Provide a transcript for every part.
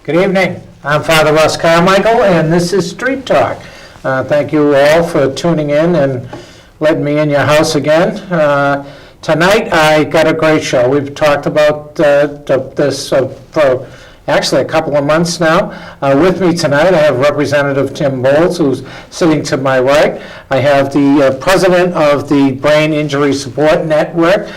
Good evening. I'm Father Russ Carmichael, and this is Street Talk. Thank you all for tuning in and letting me in your house again. Tonight, I got a great show. We've talked about this for actually a couple of months now. With me tonight, I have Representative Tim Bowles, who's sitting to my right. I have the president of the Brain Injury Support Network,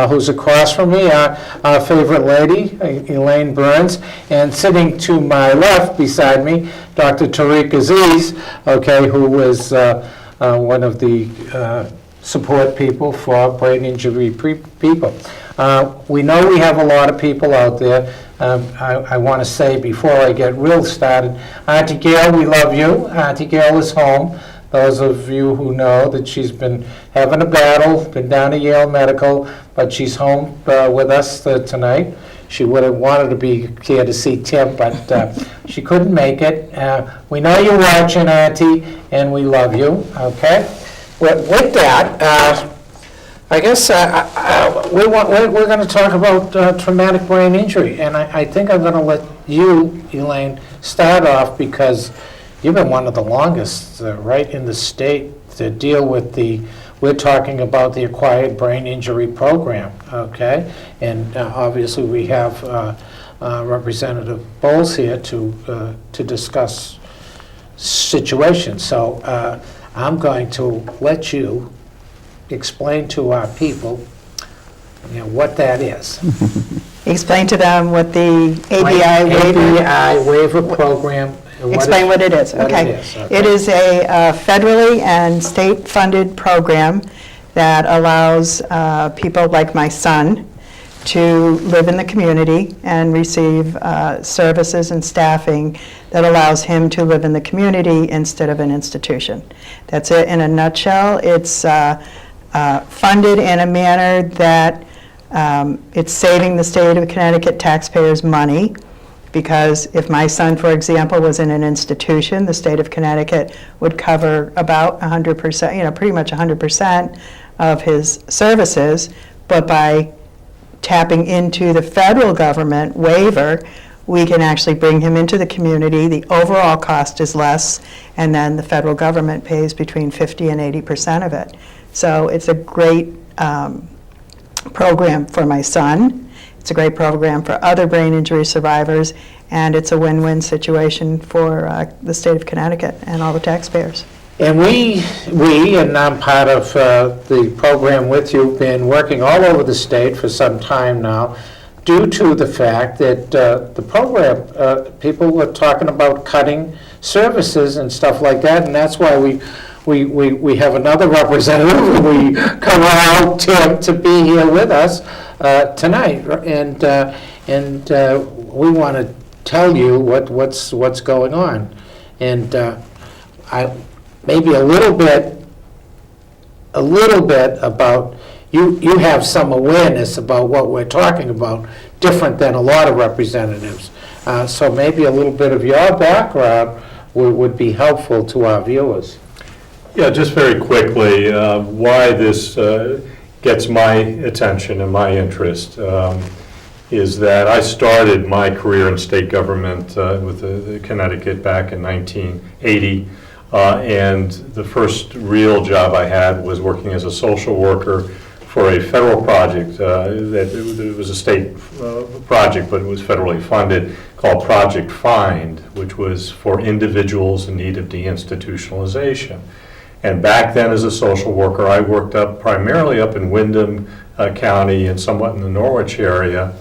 who's across from me, our favorite lady, Elaine Burns, and sitting to my left beside me, Dr. Tariq Aziz, okay, who is one of the support people for brain injury people. We know we have a lot of people out there. I want to say before I get real started, Auntie Gail, we love you. Auntie Gail is home. Those of you who know that she's been having a battle, been down to Yale Medical, but she's home with us tonight. She would have wanted to be here to see Tim, but she couldn't make it. We know you're watching, Auntie, and we love you, okay? With that, I guess we're going to talk about traumatic brain injury, and I think I'm going to let you, Elaine, start off because you've been one of the longest, right, in the state to deal with we're talking about the Acquired Brain Injury Program, okay? And obviously we have Representative Bowles here to discuss situations. So I'm going to let you explain to our people, what that is. Explain to them what the ABI waiver program. Explain what it is. Okay. It is a federally and state-funded program that allows people like my son to live in the community and receive services and staffing that allows him to live in the community instead of an institution. That's it in a nutshell. It's funded in a manner that it's saving the state of Connecticut taxpayers money, because if my son, for example, was in an institution, the state of Connecticut would cover about 100%, pretty much 100% of his services, but by tapping into the federal government waiver, we can actually bring him into the community. The overall cost is less, and then the federal government pays between 50 and 80% of it. So it's a great program for my son. It's a great program for other brain injury survivors, and it's a win-win situation for the state of Connecticut and all the taxpayers. And we and I'm part of the program with you, been working all over the state for some time now, due to the fact that the program, people were talking about cutting services and stuff like that, and that's why we have another representative. We come out to be here with us tonight, and we want to tell you what's going on, and maybe a little bit about you have some awareness about what we're talking about, different than a lot of representatives. So maybe a little bit of your background would be helpful to our viewers. Yeah, just very quickly, why this gets my attention and my interest is that I started my career in state government with the Connecticut back in 1980, and the first real job I had was working as a social worker for a federal project it was a state project, but it was federally funded, called Project Find, which was for individuals in need of deinstitutionalization. And back then, as a social worker, I worked primarily up in Windham County and somewhat in the Norwich area.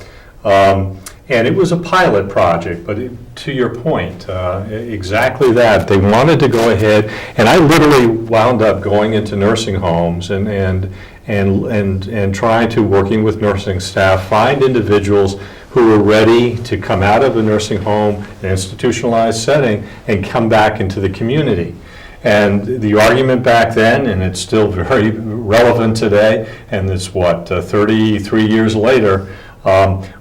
And it was a pilot project, but to your point, exactly that. They wanted to go ahead, and I literally wound up going into nursing homes and trying to, working with nursing staff, find individuals who were ready to come out of a nursing home, an institutionalized setting, and come back into the community. And the argument back then, and it's still very relevant today, and it's 33 years later,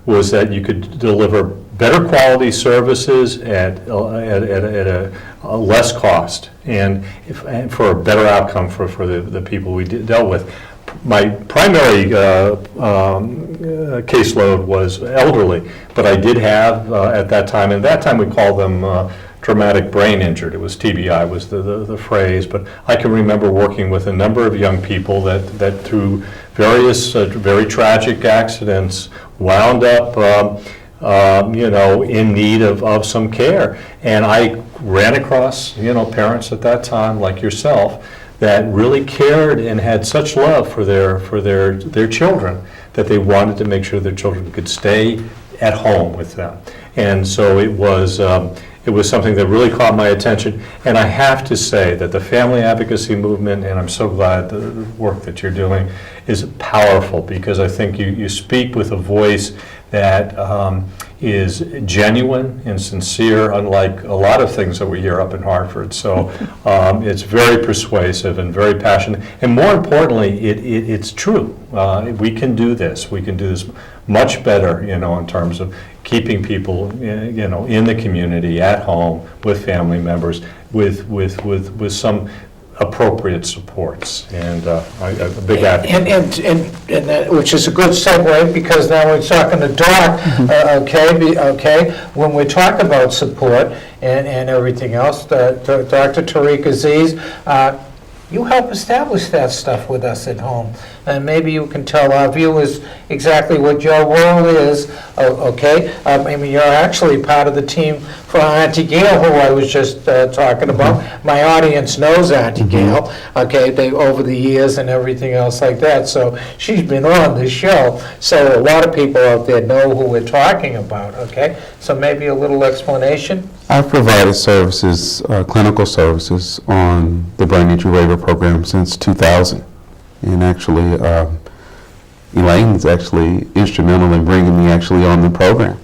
was that you could deliver better quality services at a less cost, and for a better outcome for the people we dealt with. my primary caseload was elderly, but I did have at that time, and that time we called them traumatic brain injured. It was TBI was the phrase, but I can remember working with a number of young people that through various very tragic accidents wound up in need of some care. And I ran across, parents at that time, like yourself, that really cared and had such love for their children that they wanted to make sure their children could stay at home with them. And so it was something that really caught my attention. And I have to say that the family advocacy movement, and I'm so glad the work that you're doing is powerful, because I think you speak with a voice that is genuine and sincere, unlike a lot of things that we hear up in Hartford. So it's very persuasive and very passionate. And more importantly, it's true. We can do this. We can do this much better, in terms of keeping people, in the community, at home, with family members, with some appropriate supports, and a big advocate. And that, which is a good segue, because now we're talking to Doc, okay? When we talk about support and everything else, Dr. Tariq Aziz, you help establish that stuff with us at home. And maybe you can tell our viewers exactly what your role is, okay? You're actually part of the team for Auntie Gail, who I was just talking about. My audience knows Auntie Gail, okay, over the years and everything else like that. So she's been on this show. So a lot of people out there know who we're talking about, okay? So maybe a little explanation. I've provided services, clinical services, on the brain injury waiver program since 2000. And actually, Elaine is actually instrumental in bringing me actually on the program.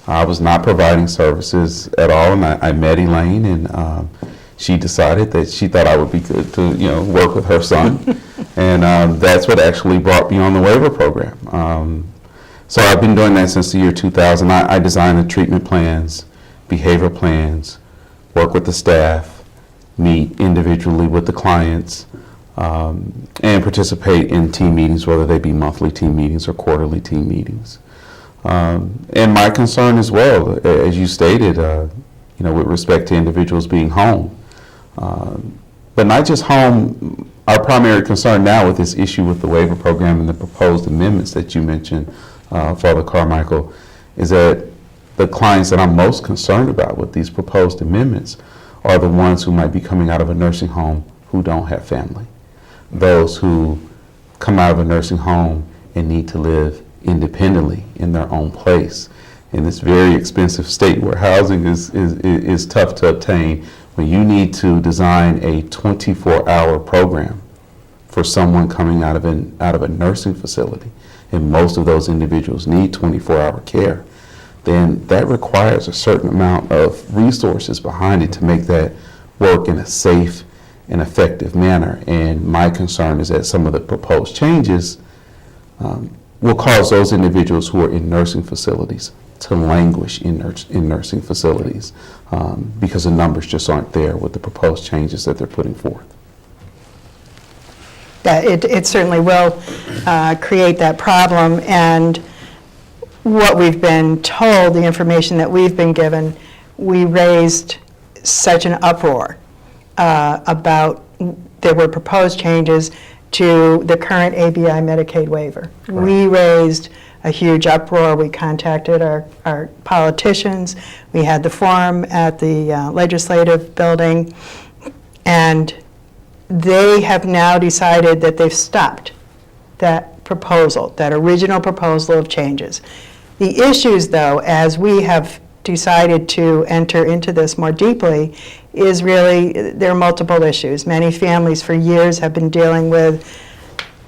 I was not providing services at all, and I met Elaine, and she decided that she thought I would be good to, work with her son. And that's what actually brought me on the waiver program. So I've been doing that since the year 2000. I design the treatment plans, behavior plans, work with the staff, meet individually with the clients, and participate in team meetings, whether they be monthly team meetings or quarterly team meetings. And my concern as well, as you stated, with respect to individuals being home, but not just home. Our primary concern now with this issue with the waiver program and the proposed amendments that you mentioned, Father Carmichael, is that the clients that I'm most concerned about with these proposed amendments are the ones who might be coming out of a nursing home who don't have family. Those who come out of a nursing home and need to live independently in their own place in this very expensive state where housing is tough to obtain, when you need to design a 24-hour program for someone coming out of a nursing facility, and most of those individuals need 24-hour care, then that requires a certain amount of resources behind it to make that work in a safe and effective manner. And my concern is that some of the proposed changes will cause those individuals who are in nursing facilities to languish in nursing facilities because the numbers just aren't there with the proposed changes that they're putting forth. Yeah, it certainly will create that problem. And what we've been told, the information that we've been given, we raised such an uproar about there were proposed changes to the current ABI Medicaid waiver. Right. We raised a huge uproar. We contacted our politicians. We had the forum at the legislative building, and they have now decided that they've stopped that proposal, that original proposal of changes. The issues, though, as we have decided to enter into this more deeply, is really, there are multiple issues. Many families for years have been dealing with,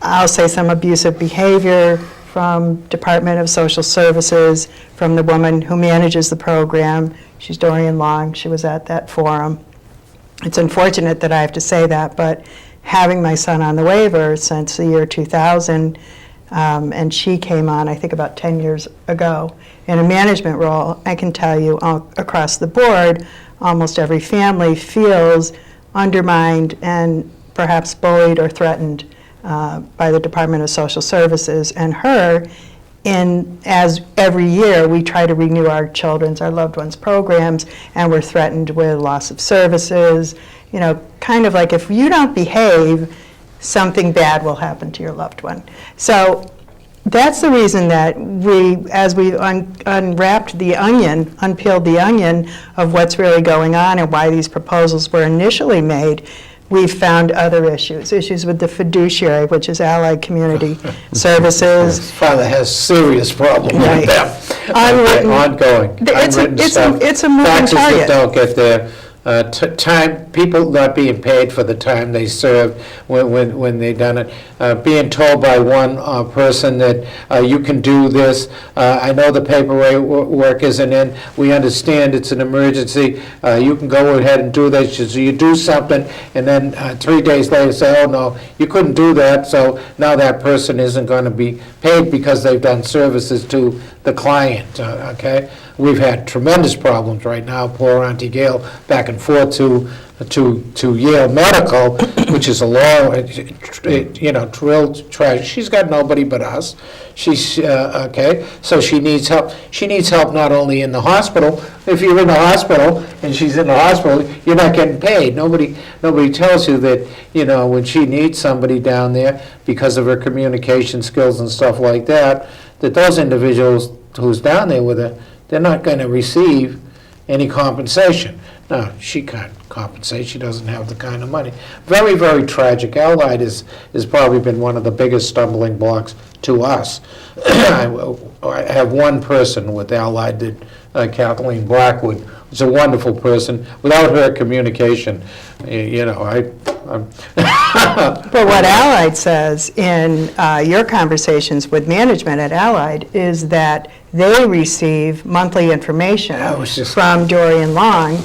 I'll say, some abusive behavior from Department of Social Services, from the woman who manages the program. She's Dorian Long. She was at that forum. It's unfortunate that I have to say that, but having my son on the waiver since the year 2000, and she came on, I think, about 10 years ago in a management role, I can tell you across the board, almost every family feels undermined and perhaps bullied or threatened by the Department of Social Services, and her, as every year, we try to renew our loved ones' programs, and we're threatened with loss of services, kind of like if you don't behave, something bad will happen to your loved one. So that's the reason that as we unpeeled the onion of what's really going on and why these proposals were initially made, we've found other issues with the fiduciary, which is Allied Community Services. Father has serious problems Right. with them. Unwritten- Ongoing. Unwritten stuff. It's a moving Taxes that target. don't get their time, people not being paid for the time they served when they done it. Being told by one person that you can do this. I know the paperwork isn't in. We understand it's an emergency. You can go ahead and do this. So you do something, and then 3 days later say, oh, no, you couldn't do that, so now that person isn't going to be paid because they've done services to the client, okay? We've had tremendous problems right now. Poor Auntie Gail back and forth to Yale Medical, which is a long, drilled trash. She's got nobody but us. She's, okay, so she needs help. She needs help not only in the hospital. If you're in the hospital and she's in the hospital, you're not getting paid. Nobody tells you that, when she needs somebody down there because of her communication skills and stuff like that, that those individuals who's down there with her, they're not going to receive any compensation. No, she can't compensate. She doesn't have the kind of money. Very, very tragic. Allied has probably been one of the biggest stumbling blocks to us. I have one person with Allied, that Kathleen Blackwood, who's a wonderful person. Without her communication, I'm But what Allied says in your conversations with management at Allied is that they receive monthly information I was just- from Dorian Long,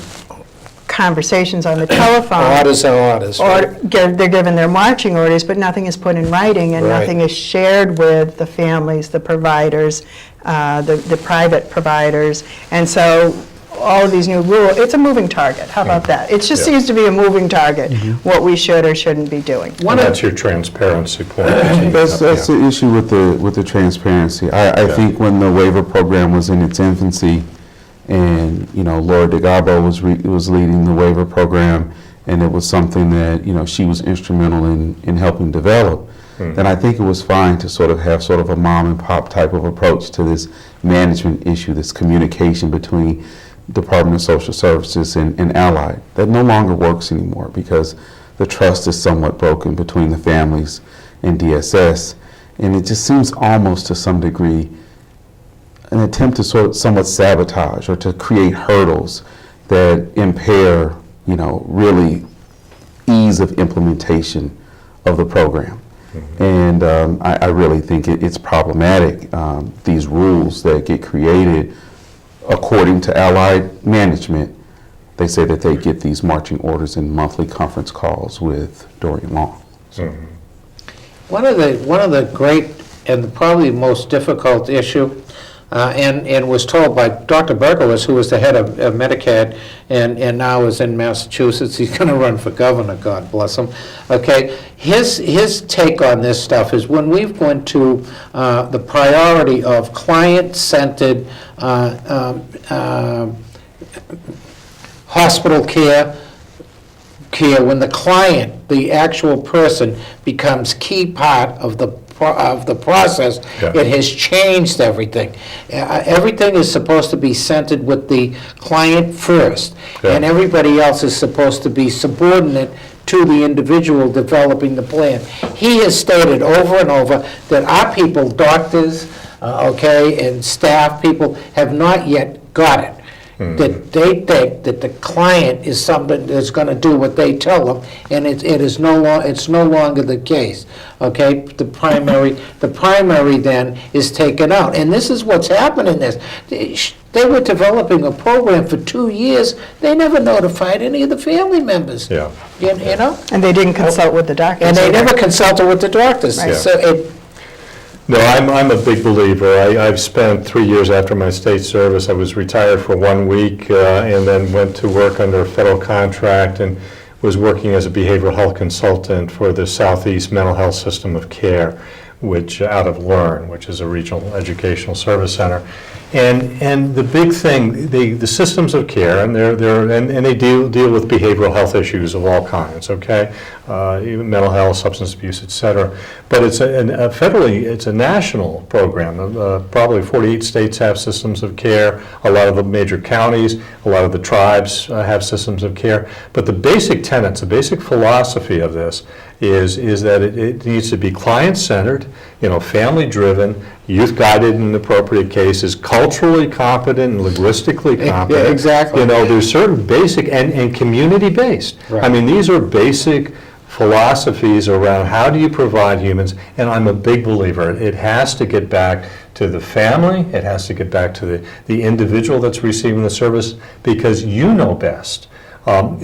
conversations on the telephone. Orders are orders. Or they're given their marching orders, but nothing is put in writing, and Right. nothing is shared with the families, the providers, the private providers. And so all of these new rules, it's a moving target. How about that? It just Yeah. seems to be a moving target, what we should or shouldn't be doing. And that's your transparency point. That's the issue with the transparency. I think when the waiver program was in its infancy, and Laura DeGarbo was leading the waiver program, and it was something that she was instrumental in helping develop, then I think it was fine to sort of have sort of a mom and pop type of approach to this management issue, this communication between Department of Social Services and Allied. That no longer works anymore because the trust is somewhat broken between the families and DSS, and it just seems almost to some degree an attempt to sort of somewhat sabotage or to create hurdles that impair, really ease of implementation of the program. And I really think it's problematic, these rules that get created according to Allied management. They say that they get these marching orders and monthly conference calls with Dorian Long. One of the great and probably most difficult issue, and was told by Dr. Berkowitz, who was the head of Medicaid and now is in Massachusetts. He's going to run for governor, God bless him. Okay, his take on this stuff is when we've gone to the priority of client-centered hospital care, when the client, the actual person, becomes key part of the process, Yeah. it has changed everything. Everything is supposed to be centered with the client first, Yeah. and everybody else is supposed to be subordinate to the individual developing the plan. He has stated over and over that our people, doctors, and staff people, have not yet got it. That they think that the client is something that's going to do what they tell them, and it's no longer the case. Okay, the primary then is taken out, and this is what's happening. They were developing a program for 2 years. They never notified any of the family members. Yeah. You know, And they didn't consult with the doctors. and they either. never consulted with the doctors. Right. So No, I'm a big believer. I've spent 3 years after my state service. I was retired for 1 week and then went to work under a federal contract. And was working as a behavioral health consultant for the Southeast Mental Health System of Care, which out of Learn, which is a regional educational service center. And the big thing, the systems of care, and they deal with behavioral health issues of all kinds, okay? Even mental health, substance abuse, et cetera. But it's it's a national program. Probably 48 states have systems of care. A lot of the major counties, a lot of the tribes have systems of care. But the basic tenets, the basic philosophy of this is that it needs to be client-centered, family-driven, youth-guided in appropriate cases, culturally competent and linguistically competent. Yeah, exactly. There's certain basic and community-based. Right. I mean, these are basic philosophies around how do you provide humans, and I'm a big believer. It has to get back to the family, it has to get back to the individual that's receiving the service, because you know best.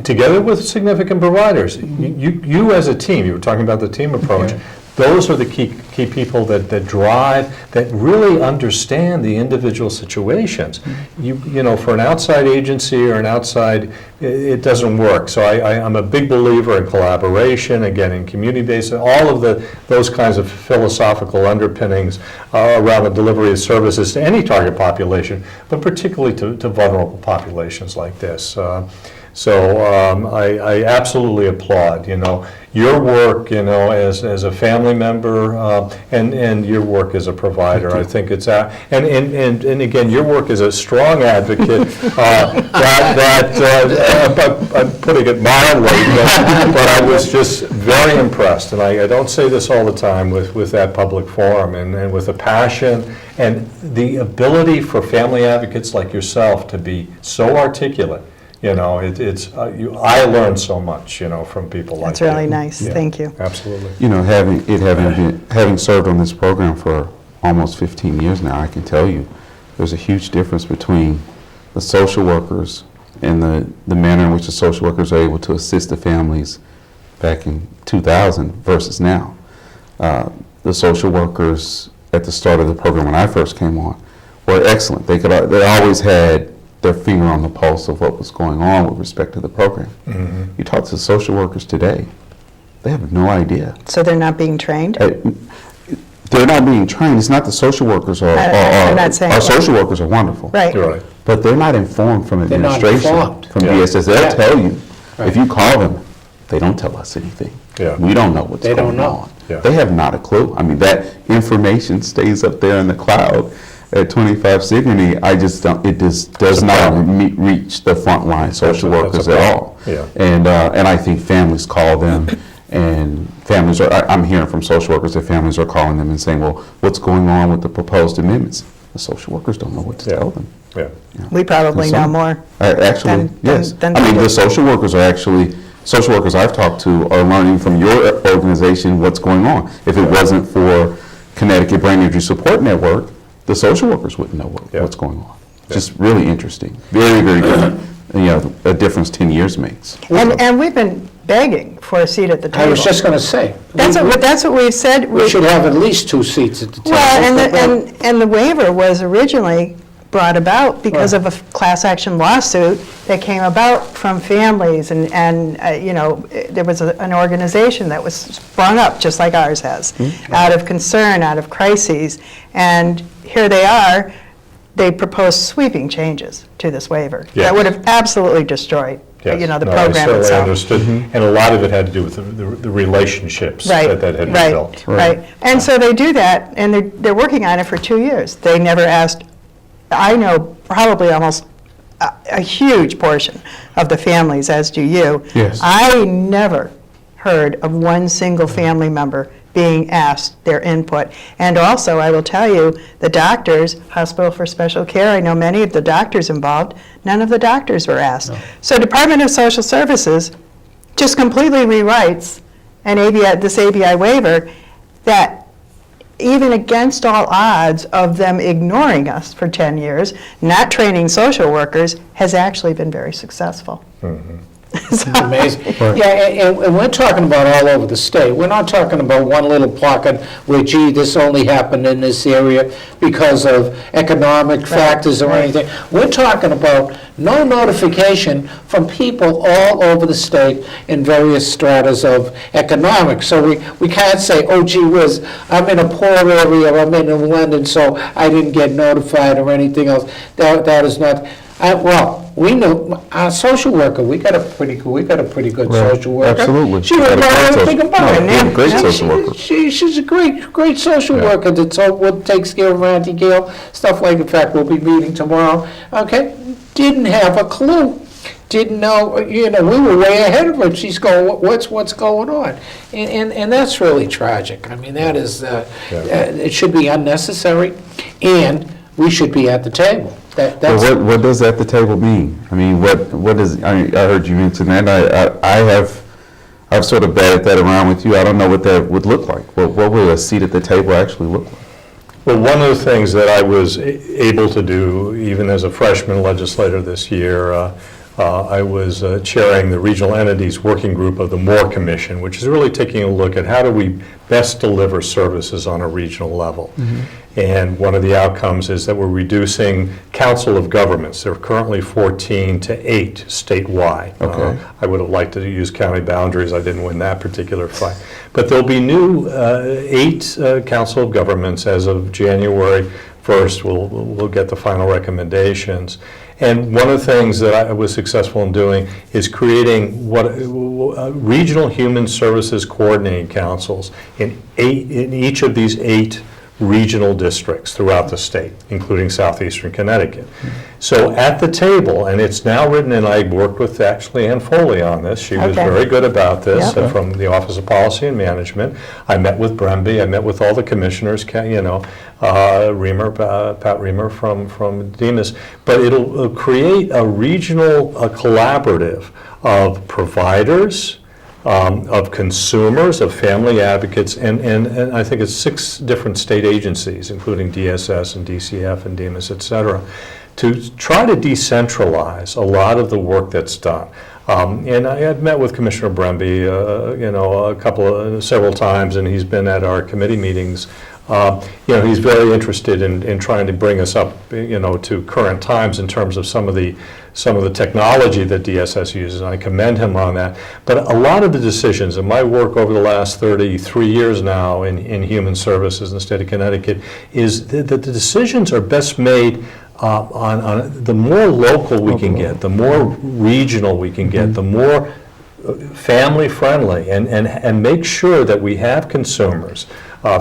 Together with significant providers, you as a team, you were talking about the team approach, those are the key people that drive, that really understand the individual situations. For an outside agency or an outside, it doesn't work. So I'm a big believer in collaboration, again, in community-based, all of those kinds of philosophical underpinnings around the delivery of services to any target population, but particularly to vulnerable populations like this. So I absolutely applaud, your work, as a family member, and your work as a provider. I think it's and again, your work as a strong advocate. I'm putting it mildly, but I was just very impressed, and I don't say this all the time with that public forum, and with the passion and the ability for family advocates like yourself to be so articulate. I learned so much, from people like That's really you. nice. Yeah, Thank you. Absolutely. Having served on this program for almost 15 years now, I can tell you there's a huge difference between the social workers and the manner in which the social workers are able to assist the families back in 2000 versus now. The social workers at the start of the program when I first came on were excellent. They always had their finger on the pulse of what was going on with respect to the program. Mm-hmm. You talk to the social workers today, they have no idea. So they're not being trained? They're not being trained. It's not the social workers I'm not saying our that. social workers are wonderful. Right. You're right. But they're not informed from They're not administration, informed. from Yeah. DSS. They'll Yeah. tell you. Right. If you call them, they don't tell us anything. Yeah. We don't know what's They going don't know. on. Yeah. They have not a clue. I mean, that information stays up there in the cloud at 25 Sigourney. It just does not reach the frontline social That's workers a at problem. all. Yeah. And I think families call them, and families are, I'm hearing from social workers that families are calling them and saying, well, what's going on with the proposed amendments? The social workers don't know what to tell them. Yeah. We probably know more. Actually, yes. than I mean, people. the social workers I've talked to are learning from your organization what's going on. If it wasn't for Connecticut Brain Injury Support Network, the social workers wouldn't know what's going on. Just really interesting. Very, very different. A difference 10 years makes. And we've been begging for a seat at the table. I was just going to say. That's what we've said. We should have at least 2 seats at the table. Well, and the waiver was originally brought about because of a class action lawsuit that came about from families, and there was an organization that was sprung up, just like ours has, out of concern, out of crises, and here they are. They proposed sweeping changes to this waiver that would have absolutely destroyed the program I certainly itself. understood, and a lot of it had to do with the relationships that had been built. Right. And so they do that, and they're working on it for 2 years. They never asked. I know probably almost a huge portion of the families, as do you. Yes. I never heard of one single family member being asked their input. And also, I will tell you, the doctors, Hospital for Special Care, I know many of the doctors involved, none of the doctors were asked. No. So Department of Social Services just completely rewrites this ABI waiver that, even against all odds of them ignoring us for 10 years, not training social workers, has actually been very successful. Mm-hmm. Amazing. Yeah, and we're talking about all over the state. We're not talking about one little pocket where, gee, this only happened in this area because of economic factors or anything. We're talking about no notification from people all over the state in various stratas of economics. So we can't say, oh, gee whiz, I'm in a poor area, I'm in London, so I didn't get notified or anything else. That is not, well, we know, our social worker, we got a pretty good Right. social worker. Absolutely. She would Got a know great everything social- about it. no, Yeah. great Yeah, social worker. She's a great social worker that takes care of Auntie Gail, stuff like, in fact, we'll be meeting tomorrow, okay? Didn't have a clue, didn't know, we were way ahead of her. She's going, what's going on? And that's really tragic. I mean, that is, it should be unnecessary, and we should be at the table. That's. Well, what does at the table mean? I mean, what is, I heard you mention that, I've sort of batted that around with you. I don't know what that would look like. What would a seat at the table actually look like? Well, one of the things that I was able to do, even as a freshman legislator this year, I was chairing the Regional Entities Working Group of the Moore Commission, which is really taking a look at how do we best deliver services on a regional level. And one of the outcomes is that we're reducing council of governments. They're currently 14 to 8 statewide. Okay. I would have liked to use county boundaries. I didn't win that particular fight. But there'll be new 8 council of governments as of January 1st. We'll get the final recommendations. And one of the things that I was successful in doing is creating regional human services coordinating councils in each of these 8 regional districts throughout the state, including southeastern Connecticut. So at the table, and it's now written, and I worked with actually Ann Foley on this. She was Okay. very good about this Yeah. from the Office of Policy and Management. I met with Bremby, I met with all the commissioners, Reamer, Pat Reamer from Demas, but it'll create a regional collaborative of providers, of consumers, of family advocates, and I think it's 6 different state agencies, including DSS and DCF and Demas, et cetera, to try to decentralize a lot of the work that's done. And I had met with Commissioner Bremby, several times, and he's been at our committee meetings. He's very interested in trying to bring us up, to current times in terms of some of the technology that DSS uses, and I commend him on that. But a lot of the decisions in my work over the last 33 years now in human services in the state of Connecticut is that the decisions are best made on the more local we can get, the more regional we can get, the more family friendly, and make sure that we have consumers,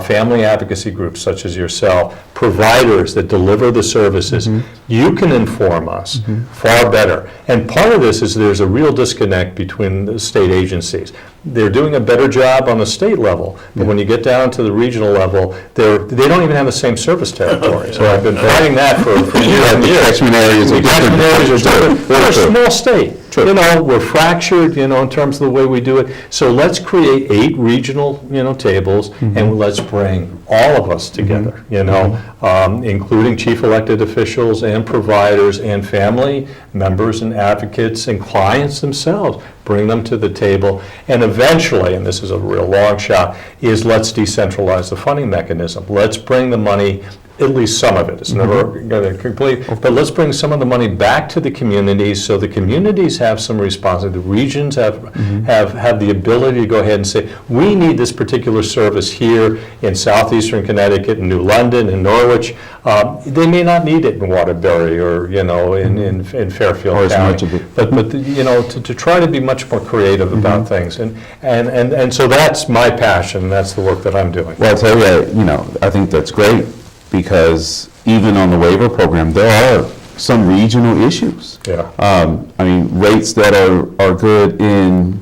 family advocacy groups such as yourself, providers that deliver the services. You can inform us far better. And part of this is there's a real disconnect between the state agencies. They're doing a better job on the state level, but when you get down to the regional level, they don't even have the same service territory. So I've been fighting that for years and years. Catchment areas are The catchment areas are different. Very We're a true. small state. We're fractured, in terms of the way we do it. So let's create 8 regional, tables, and let's bring all of us together, including chief elected officials and providers and family members and advocates and clients themselves. Bring them to the table, and eventually, and this is a real long shot, is let's decentralize the funding mechanism. Let's bring the money, at least some of it, it's never going to complete, but let's bring some of the money back to the communities so the communities have some responsibility. The regions have the ability to go ahead and say, we need this particular service here in southeastern Connecticut, in New London, in Norwich. They may not need it in Waterbury or, in Fairfield Or as County. much of it. But to try to be much more creative about things. And so that's my passion, that's the work that I'm doing. Well, I'll tell you, I think that's great, because even on the waiver program, there are some regional issues. Yeah. Rates that are good in,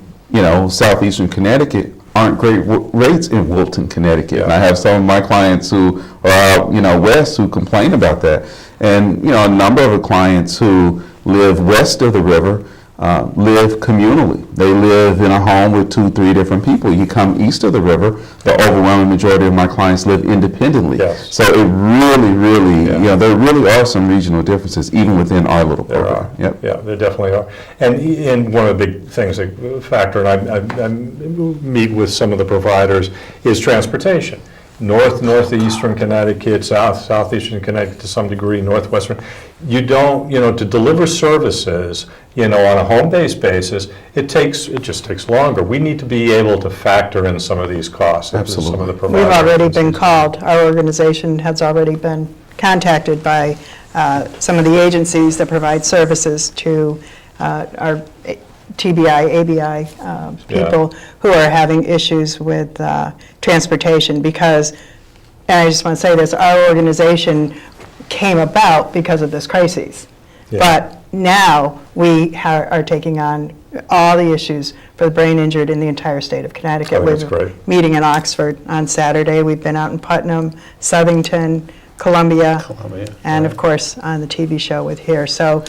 southeastern Connecticut aren't great rates in Wilton, Connecticut. And I have some of my clients who are out, west, who complain about that. And, a number of the clients who live west of the river live communally. They live in a home with 2-3 different people. You come east of the river, the overwhelming majority of my clients live independently. Yes. So it really, Yeah. you know, there really are some regional differences even within our little There program. are. Yep. Yeah, there definitely are. And one of the big things that factor, and I meet with some of the providers, is transportation. Northeastern Connecticut, southeastern Connecticut to some degree, northwestern. You don't, to deliver services, on a home-based basis, it just takes longer. We need to be able to factor in some of these costs into some of the We've providers. already been called, our organization has already been contacted by some of the agencies that provide services to our TBI, ABI people who are having issues with transportation because, and I just want to say this, our organization came about because of this crisis. Yeah. But now we are taking on all the issues for the brain injured in the entire state of Connecticut. I think that's We're great. meeting in Oxford on Saturday. We've been out in Putnam, Southington, Columbia, and of course on the TV show with here. So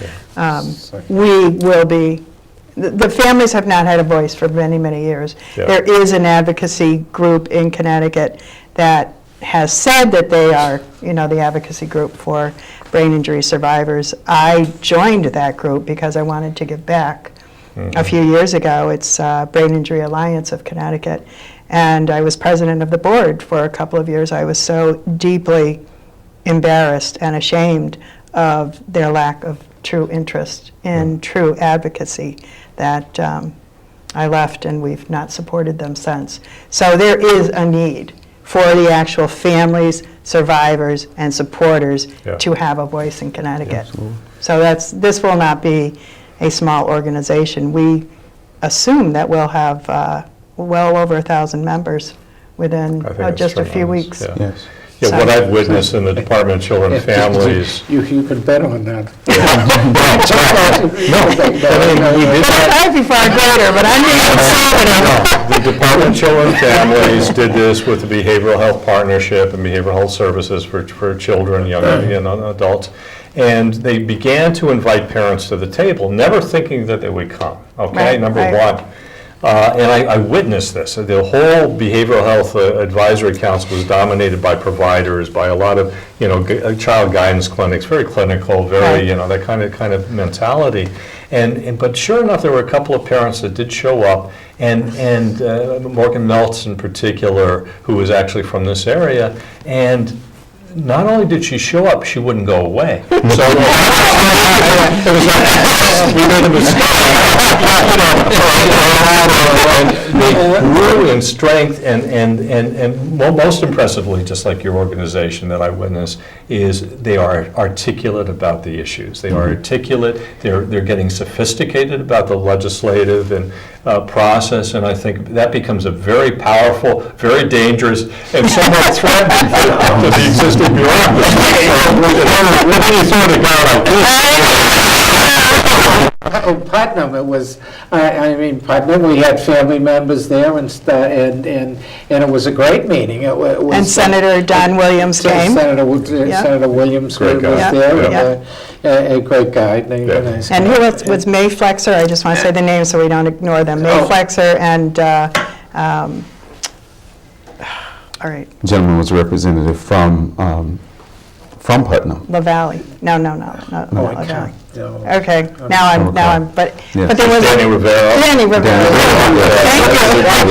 we will be, the families have not had a voice for many, many years. Yeah. There is an advocacy group in Connecticut that has said that they are, the advocacy group for brain injury survivors. I joined that group because I wanted to give back. A few years ago, it's Brain Injury Alliance of Connecticut, and I was president of the board for a couple of years. I was so deeply embarrassed and ashamed of their lack of true interest in true advocacy that I left, and we've not supported them since. So there is a need for the actual families, survivors, and supporters to have a voice in Connecticut. So this will not be a small organization. We assume that we'll have well over 1,000 members within I think it's just a few tremendous, weeks. yeah. Yes. Yeah, what I've witnessed in the Department of Children and Families. You can bet on that. I'd be far greater, but I'm being conservative. The Department of Children and Families did this with the Behavioral Health Partnership and Behavioral Health Services for children, young adults. And they began to invite parents to the table, never thinking that they would come, okay, Right, number right. one. And I witnessed this. The whole Behavioral Health Advisory Council was dominated by providers, by a lot of, child guidance clinics, very clinical, very, Right. that kind of mentality. But sure enough, there were a couple of parents that did show up, and Morgan Meltz in particular, who was actually from this area, and not only did she show up, she wouldn't go away. So it was like, we made a mistake. They grew in strength, and most impressively, just like your organization that I witnessed, is they are articulate about the issues. They are articulate. They're getting sophisticated about the legislative and process, and I think that becomes a very powerful, very dangerous, and somewhat threatening to the existing bureaucracy. Putnam, it was, Putnam, we had family members there and it was a great meeting. It was. And Senator Don Williams came. Senator Williams was Great guy. there, a great guy, a nice And guy. who else was May Flexer? I just want to say the names so we don't ignore them. May Flexer and, all right, Gentleman was a representative from Putnam. La Valley. No, not Oh, La I Valley. can't, no. Okay, now I'm, but Yeah. there was. Danny Rivera. Danny Rivera.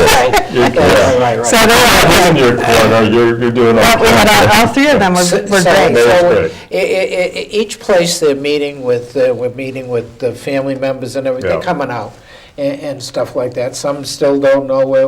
Thank you. Right. So there He's in were, your corner, you're doing we had all three of them were So- great. so That's each place they're meeting with the family members and everything, Yeah. they're coming out and stuff like that. Some still don't know where,